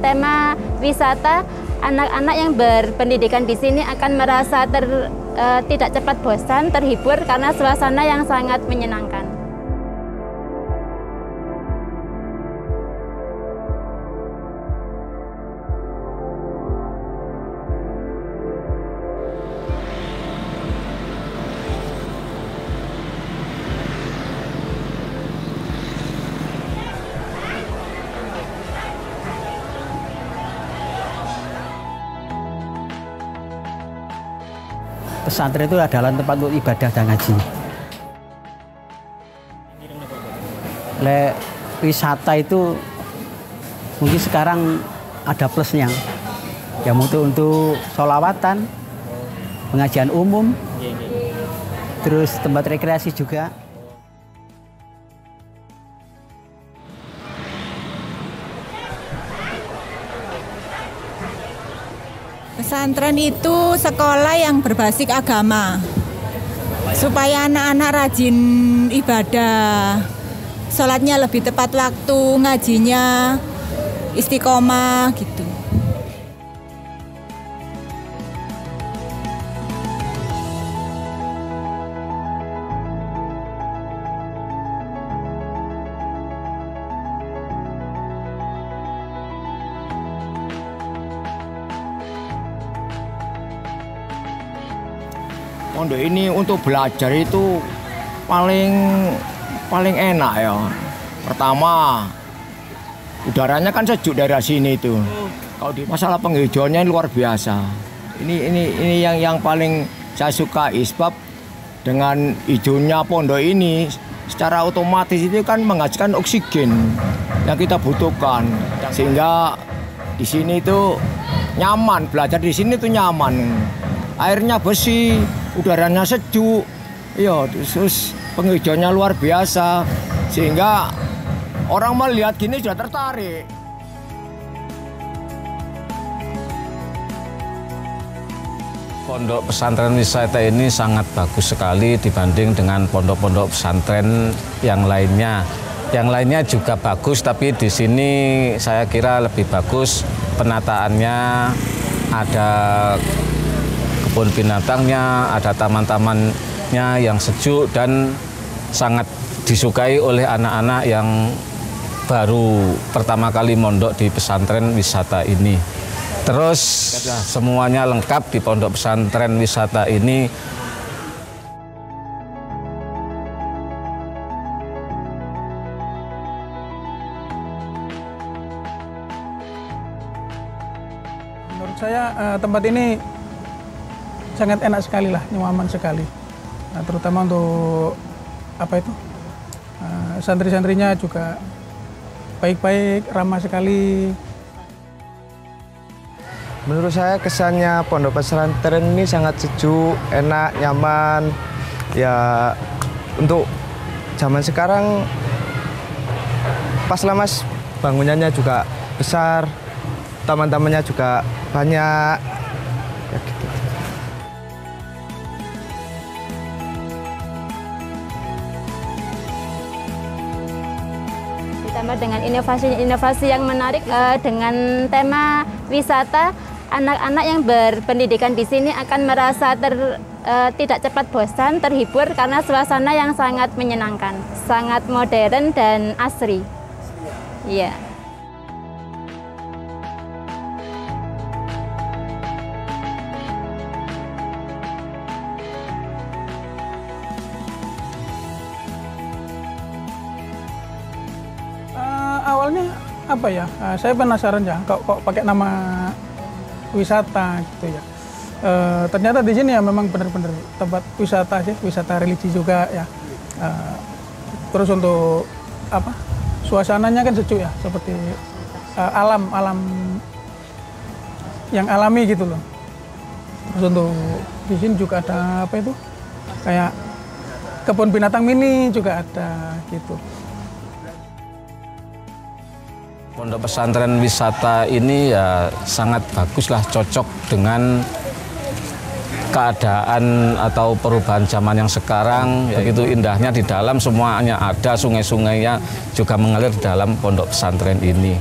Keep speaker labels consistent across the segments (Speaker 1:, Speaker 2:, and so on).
Speaker 1: tema wisata, anak-anak yang berpendidikan di sini akan merasa tidak cepat bosan, terhibur karena suasana yang sangat menyenangkan.
Speaker 2: Pesantren itu adalah tempat untuk ibadah dan ngaji. Wisata itu mungkin sekarang ada plusnya. Ya untuk sholawatan, pengajian umum, terus tempat rekreasi juga.
Speaker 3: Pesantren itu sekolah yang berbasis agama, supaya anak-anak rajin ibadah, sholatnya lebih tepat waktu, ngajinya istiqomah gitu.
Speaker 4: Pondok ini untuk belajar itu paling enak ya. Pertama, udaranya kan sejuk dari sini itu. Kalau di masalah penghijauannya luar biasa. Ini yang paling saya suka, sebab dengan hijaunya pondok ini secara otomatis itu kan menghasilkan oksigen yang kita butuhkan. Sehingga di sini itu nyaman, belajar di sini tuh nyaman. Airnya bersih, udaranya sejuk, ya, terus penghijauannya luar biasa, sehingga orang melihat gini sudah tertarik.
Speaker 5: Pondok pesantren wisata ini sangat bagus sekali dibanding dengan pondok-pondok pesantren yang lainnya. Yang lainnya juga bagus, tapi di sini saya kira lebih bagus penataannya, ada kebun binatangnya, ada taman-tamannya yang sejuk dan sangat disukai oleh anak-anak yang baru pertama kali mondok di pesantren wisata ini. Terus semuanya lengkap di pondok pesantren wisata ini.
Speaker 6: Menurut saya tempat ini sangat enak sekali lah, nyaman sekali. Nah, terutama untuk santri-santrinya juga baik-baik, ramah sekali.
Speaker 7: Menurut saya kesannya pondok pesantren ini sangat sejuk, enak, nyaman. Ya untuk zaman sekarang pas lah Mas, bangunannya juga besar, taman-tamannya juga banyak. Ya gitu.
Speaker 1: Ditambah dengan inovasi-inovasi yang menarik dengan tema wisata, anak-anak yang berpendidikan di sini akan merasa tidak cepat bosan, terhibur karena suasana yang sangat menyenangkan, sangat modern dan asri. Iya.
Speaker 6: Awalnya apa ya? Saya penasaran ya, kok pakai nama wisata gitu ya. Ternyata di sini ya memang benar-benar tempat wisata sih, wisata religi juga ya. Terus untuk suasananya kan sejuk ya, seperti alam yang alami gitu loh. Terus untuk di sini juga ada kayak kebun binatang mini juga ada gitu.
Speaker 5: Pondok pesantren wisata ini ya sangat baguslah, cocok dengan keadaan atau perubahan zaman yang sekarang. Begitu indahnya di dalam, semuanya ada, sungai-sungainya juga mengalir di dalam pondok pesantren ini.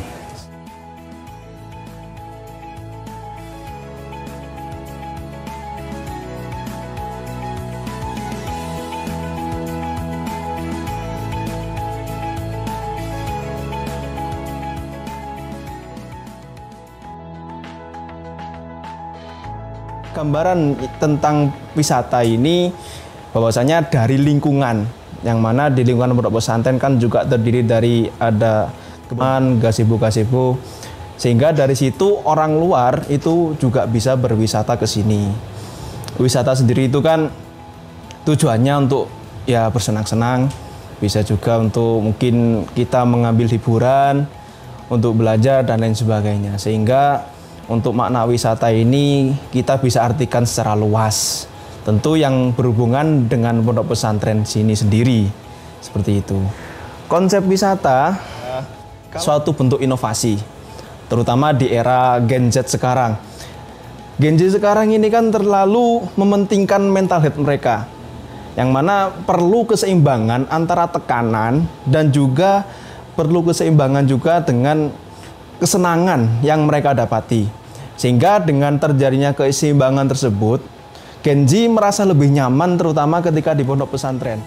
Speaker 8: Gambaran tentang wisata ini bahwasanya dari lingkungan, yang mana di lingkungan pondok pesantren kan juga terdiri dari ada keman, gazebo, sehingga dari situ orang luar itu juga bisa berwisata ke sini. Wisata sendiri itu kan tujuannya untuk ya bersenang-senang, bisa juga untuk mungkin kita mengambil hiburan, untuk belajar dan lain sebagainya. Sehingga untuk makna wisata ini kita bisa artikan secara luas. Tentu yang berhubungan dengan pondok pesantren sini sendiri, seperti itu. Konsep wisata suatu bentuk inovasi, terutama di era Gen Z sekarang. Gen Z sekarang ini kan terlalu mementingkan mental health mereka, yang mana perlu keseimbangan antara tekanan dan juga perlu keseimbangan juga dengan kesenangan yang mereka dapati. Sehingga dengan terjadinya keseimbangan tersebut, Gen Z merasa lebih nyaman terutama ketika di pondok pesantren.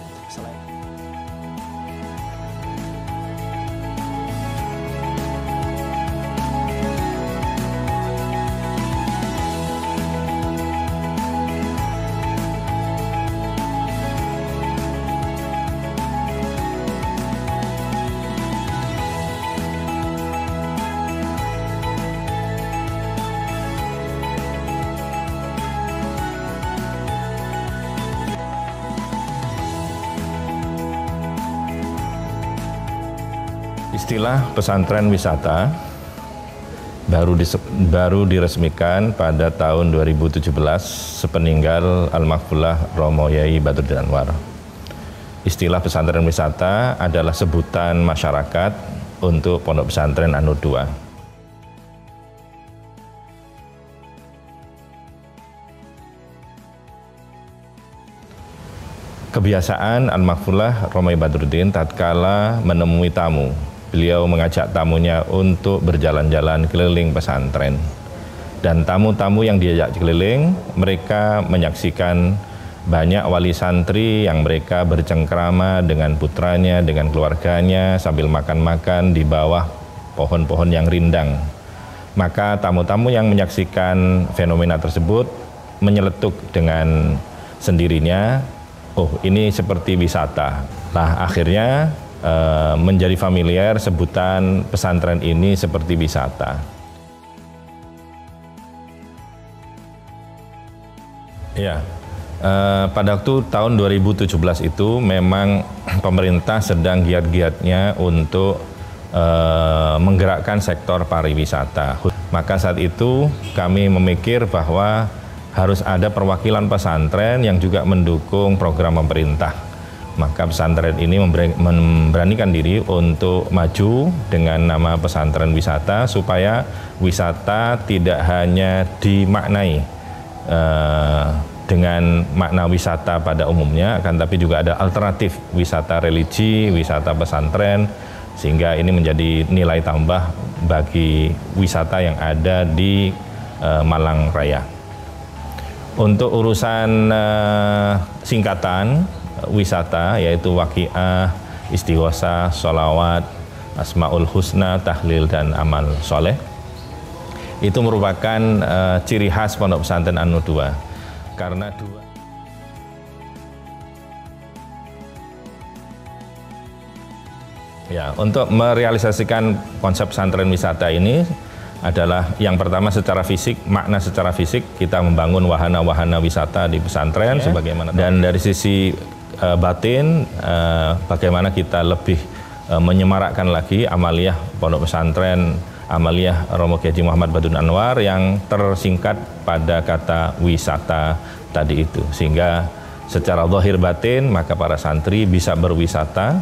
Speaker 9: Istilah pesantren wisata baru diresmikan pada tahun 2017 sepeninggal Almarhum Romo Yai Badruddin Anwar. Istilah pesantren wisata adalah sebutan masyarakat untuk Pondok Pesantren An-Nur II. Kebiasaan Almarhum Romo Yai Badruddin tatkala menemui tamu, beliau mengajak tamunya untuk berjalan-jalan keliling pesantren. Dan tamu-tamu yang diajak keliling, mereka menyaksikan banyak wali santri yang mereka bercengkrama dengan putranya, dengan keluarganya, sambil makan-makan di bawah pohon-pohon yang rindang. Maka tamu-tamu yang menyaksikan fenomena tersebut menyeletuk dengan sendirinya, oh ini seperti wisata. Nah akhirnya menjadi familiar sebutan pesantren ini seperti wisata. Ya, pada waktu tahun 2017 itu memang pemerintah sedang giat-giatnya untuk menggerakkan sektor pariwisata. Maka saat itu kami memikir bahwa harus ada perwakilan pesantren yang juga mendukung program pemerintah. Maka pesantren ini memberanikan diri untuk maju dengan nama pesantren wisata, supaya wisata tidak hanya dimaknai dengan makna wisata pada umumnya, akan tapi juga ada alternatif wisata religi, wisata pesantren, sehingga ini menjadi nilai tambah bagi wisata yang ada di Malang Raya. Untuk urusan singkatan wisata, yaitu waqiah, istighosa, sholawat, asmaul husna, tahlil, dan amal soleh, itu merupakan ciri khas Pondok Pesantren An-Nur II. Karena untuk merealisasikan konsep pesantren wisata ini adalah yang pertama secara fisik, makna secara fisik kita membangun wahana-wahana wisata di pesantren, sebagaimana, dan dari sisi batin, bagaimana kita lebih menyemarakkan lagi amaliyah Pondok Pesantren Amaliyah Romo Kiai Haji Muhammad Badruddin Anwar yang tersingkat pada kata wisata tadi itu, sehingga secara zahir batin maka para santri bisa berwisata,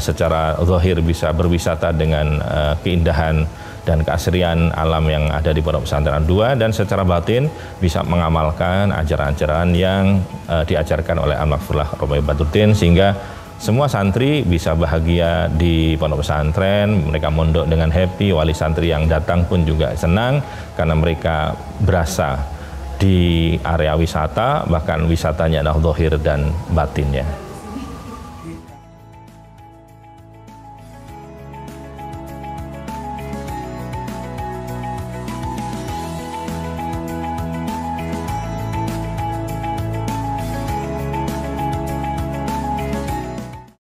Speaker 9: secara zahir bisa berwisata dengan keindahan dan keasrian alam yang ada di Pondok Pesantren An-Nur II, dan secara batin bisa mengamalkan ajaran-ajaran yang diajarkan oleh Almarhum Romo Yai Badruddin, sehingga semua santri bisa bahagia di pondok pesantren, mereka mondok dengan happy, wali santri yang datang pun juga senang karena mereka berasa di area wisata, bahkan wisatanya adalah zahir dan batinnya.